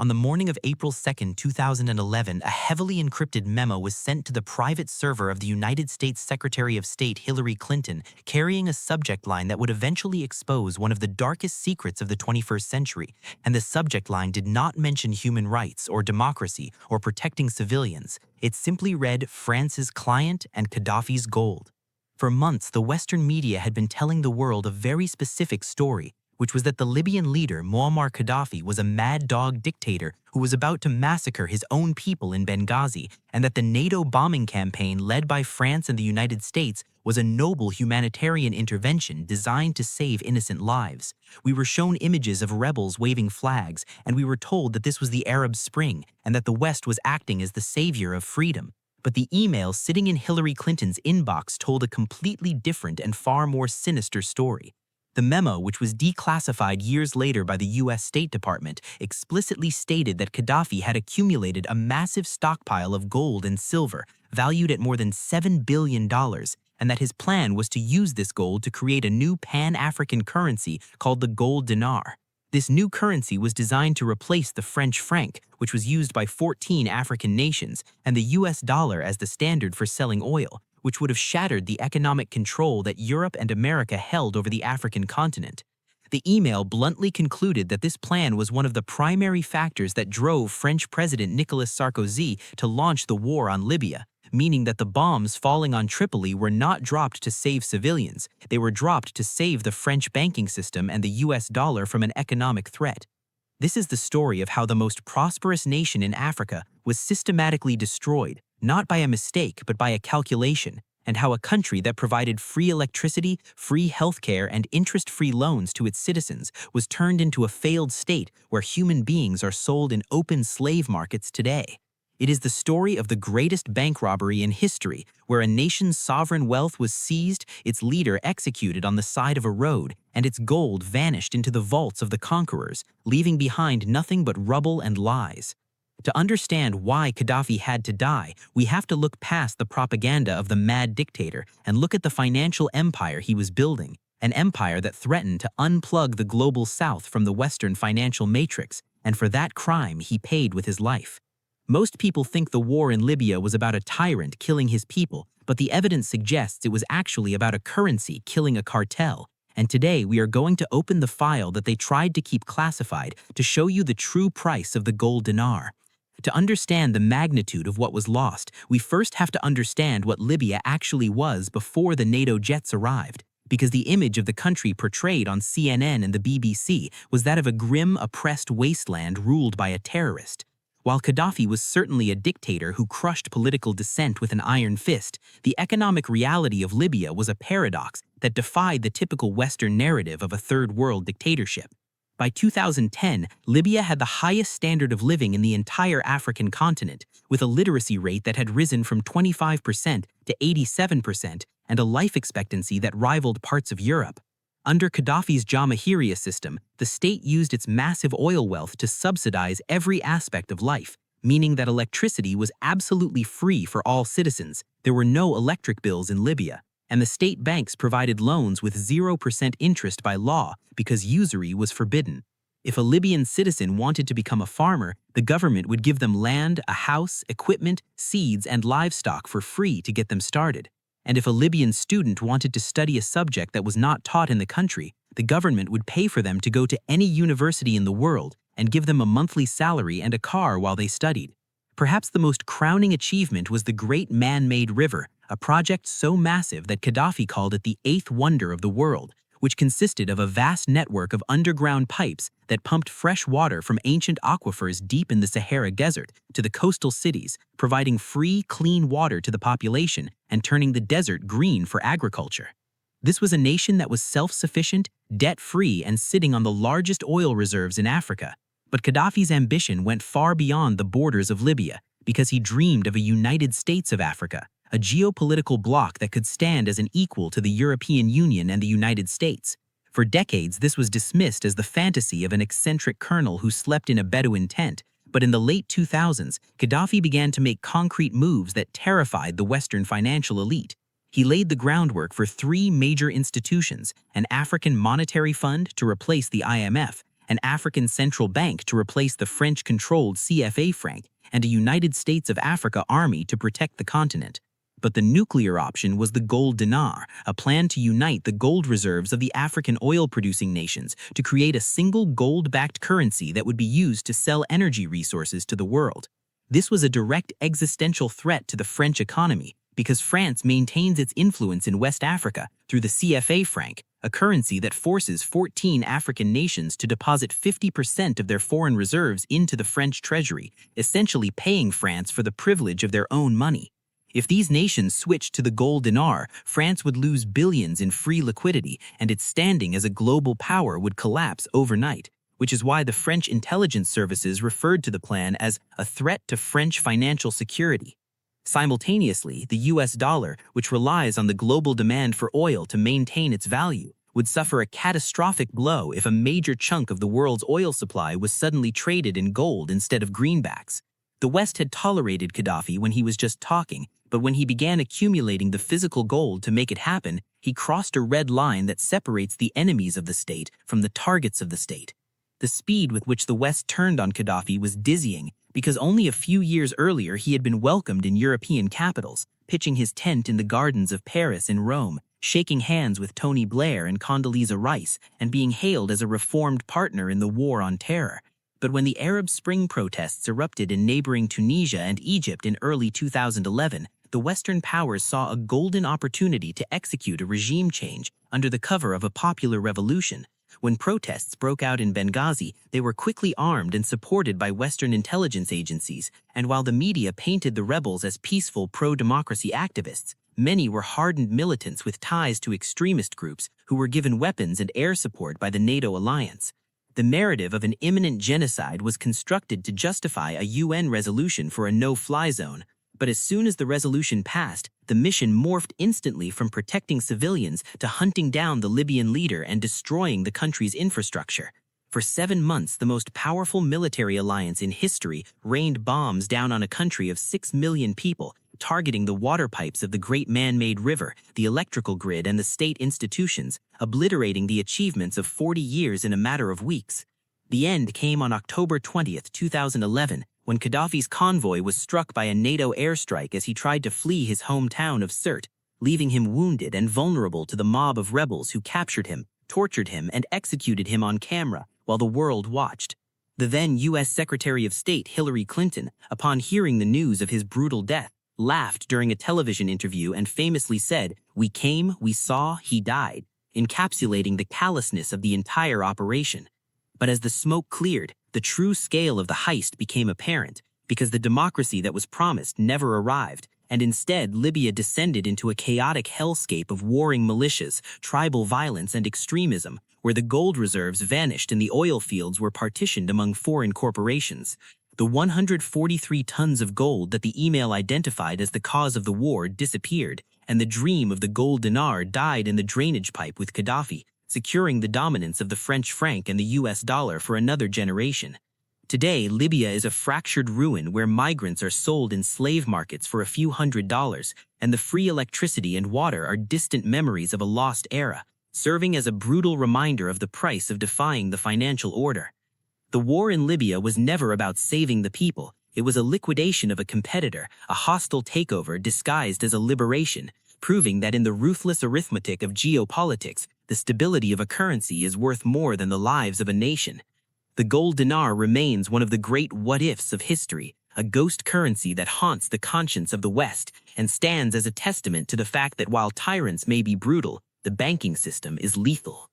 On the morning of April 2, 2011, a heavily encrypted memo was sent to the private server of the United States Secretary of State Hillary Clinton, carrying a subject line that would eventually expose one of the darkest secrets of the 21st century, and the subject line did not mention human rights or democracy or protecting civilians. It simply read France's client and Gaddafi's gold. For months, the Western media had been telling the world a very specific story, which was that the Libyan leader Muammar Gaddafi was a mad dog dictator who was about to massacre his own people in Benghazi, and that the NATO bombing campaign led by France and the United States was a noble humanitarian intervention designed to save innocent lives. We were shown images of rebels waving flags, and we were told that this was the Arab Spring and that the West was acting as the savior of freedom. But the email sitting in Hillary Clinton's inbox told a completely different and far more sinister story. The memo, which was declassified years later by the U.S. State Department, explicitly stated that Gaddafi had accumulated a massive stockpile of gold and silver, valued at more than $7 billion, and that his plan was to use this gold to create a new pan-African currency called the Gold Dinar. This new currency was designed to replace the French franc, which was used by 14 African nations, and the U.S. dollar as the standard for selling oil, which would have shattered the economic control that Europe and America held over the African continent. The email bluntly concluded that this plan was one of the primary factors that drove French President Nicolas Sarkozy to launch the war on Libya, meaning that the bombs falling on Tripoli were not dropped to save civilians, they were dropped to save the French banking system and the US dollar from an economic threat. This is the story of how the most prosperous nation in Africa was systematically destroyed, not by a mistake but by a calculation, and how a country that provided free electricity, free healthcare, and interest-free loans to its citizens was turned into a failed state where human beings are sold in open slave markets today. It is the story of the greatest bank robbery in history, where a nation's sovereign wealth was seized, its leader executed on the side of a road, and its gold vanished into the vaults of the conquerors, leaving behind nothing but rubble and lies. To understand why Gaddafi had to die, we have to look past the propaganda of the mad dictator and look at the financial empire he was building, an empire that threatened to unplug the global south from the Western financial matrix, and for that crime he paid with his life. Most people think the war in Libya was about a tyrant killing his people, but the evidence suggests it was actually about a currency killing a cartel. And today we are going to open the file that they tried to keep classified to show you the true price of the gold dinar. To understand the magnitude of what was lost, we first have to understand what Libya actually was before the NATO jets arrived, because the image of the country portrayed on CNN and the BBC was that of a grim, oppressed wasteland ruled by a terrorist. While Gaddafi was certainly a dictator who crushed political dissent with an iron fist, the economic reality of Libya was a paradox that defied the typical Western narrative of a third-world dictatorship. By 2010, Libya had the highest standard of living in the entire African continent, with a literacy rate that had risen from 25% to 87% and a life expectancy that rivaled parts of Europe. Under Gaddafi's Jamahiriya system, the state used its massive oil wealth to subsidize every aspect of life, meaning that electricity was absolutely free for all citizens. There were no electric bills in Libya, and the state banks provided loans with 0% interest by law because usury was forbidden. If a Libyan citizen wanted to become a farmer, the government would give them land, a house, equipment, seeds, and livestock for free to get them started. And if a Libyan student wanted to study a subject that was not taught in the country, the government would pay for them to go to any university in the world and give them a monthly salary and a car while they studied. Perhaps the most crowning achievement was the Great Man-Made River, a project so massive that Gaddafi called it the eighth wonder of the world, which consisted of a vast network of underground pipes that pumped fresh water from ancient aquifers deep in the Sahara Desert to the coastal cities, providing free, clean water to the population and turning the desert green for agriculture. This was a nation that was self-sufficient, debt-free, and sitting on the largest oil reserves in Africa. But Gaddafi's ambition went far beyond the borders of Libya because he dreamed of a United States of Africa, a geopolitical bloc that could stand as an equal to the European Union and the United States. For decades, this was dismissed as the fantasy of an eccentric colonel who slept in a Bedouin tent, but in the late 2000s, Gaddafi began to make concrete moves that terrified the Western financial elite. He laid the groundwork for three major institutions: an African Monetary Fund to replace the IMF, an African central bank to replace the French-controlled CFA Franc, and a United States of Africa army to protect the continent. But the nuclear option was the Gold Dinar, a plan to unite the gold reserves of the African oil-producing nations to create a single gold-backed currency that would be used to sell energy resources to the world. This was a direct existential threat to the French economy because France maintains its influence in West Africa through the CFA franc, a currency that forces 14 African nations to deposit 50% of their foreign reserves into the French treasury, essentially paying France for the privilege of their own money. If these nations switched to the gold dinar, France would lose billions in free liquidity and its standing as a global power would collapse overnight, which is why the French intelligence services referred to the plan as a threat to French financial security. Simultaneously, the US dollar, which relies on the global demand for oil to maintain its value, would suffer a catastrophic blow if a major chunk of the world's oil supply was suddenly traded in gold instead of greenbacks. The West had tolerated Gaddafi when he was just talking, but when he began accumulating the physical gold to make it happen, he crossed a red line that separates the enemies of the state from the targets of the state. The speed with which the West turned on Gaddafi was dizzying because only a few years earlier he had been welcomed in European capitals, pitching his tent in the gardens of Paris and Rome, shaking hands with Tony Blair and Condoleezza Rice, and being hailed as a reformed partner in the war on terror. But when the Arab Spring protests erupted in neighboring Tunisia and Egypt in early 2011, the Western powers saw a golden opportunity to execute a regime change under the cover of a popular revolution. When protests broke out in Benghazi, they were quickly armed and supported by Western intelligence agencies, and while the media painted the rebels as peaceful pro-democracy activists, many were hardened militants with ties to extremist groups who were given weapons and air support by the NATO alliance. The narrative of an imminent genocide was constructed to justify a UN resolution for a no-fly zone, but as soon as the resolution passed, the mission morphed instantly from protecting civilians to hunting down the Libyan leader and destroying the country's infrastructure. For 7 months, the most powerful military alliance in history rained bombs down on a country of 6 million people, targeting the water pipes of the great man-made river, the electrical grid, and the state institutions, obliterating the achievements of 40 years in a matter of weeks. The end came on October 20, 2011, when Gaddafi's convoy was struck by a NATO airstrike as he tried to flee his hometown of Sirte, leaving him wounded and vulnerable to the mob of rebels who captured him, tortured him, and executed him on camera while the world watched. The then U.S. Secretary of State Hillary Clinton, upon hearing the news of his brutal death, laughed during a television interview and famously said, "We came, we saw, he died," encapsulating the callousness of the entire operation. But as the smoke cleared, the true scale of the heist became apparent because the democracy that was promised never arrived, and instead Libya descended into a chaotic hellscape of warring militias, tribal violence, and extremism, where the gold reserves vanished and the oil fields were partitioned among foreign corporations. The 143 tons of gold that the email identified as the cause of the war disappeared, and the dream of the gold dinar died in the drainage pipe with Gaddafi, securing the dominance of the French franc and the US dollar for another generation. Today, Libya is a fractured ruin where migrants are sold in slave markets for a few $100s, and the free electricity and water are distant memories of a lost era, serving as a brutal reminder of the price of defying the financial order. The war in Libya was never about saving the people. It was a liquidation of a competitor, a hostile takeover disguised as a liberation, proving that in the ruthless arithmetic of geopolitics, the stability of a currency is worth more than the lives of a nation. The gold dinar remains one of the great what-ifs of history, a ghost currency that haunts the conscience of the West and stands as a testament to the fact that while tyrants may be brutal, the banking system is lethal.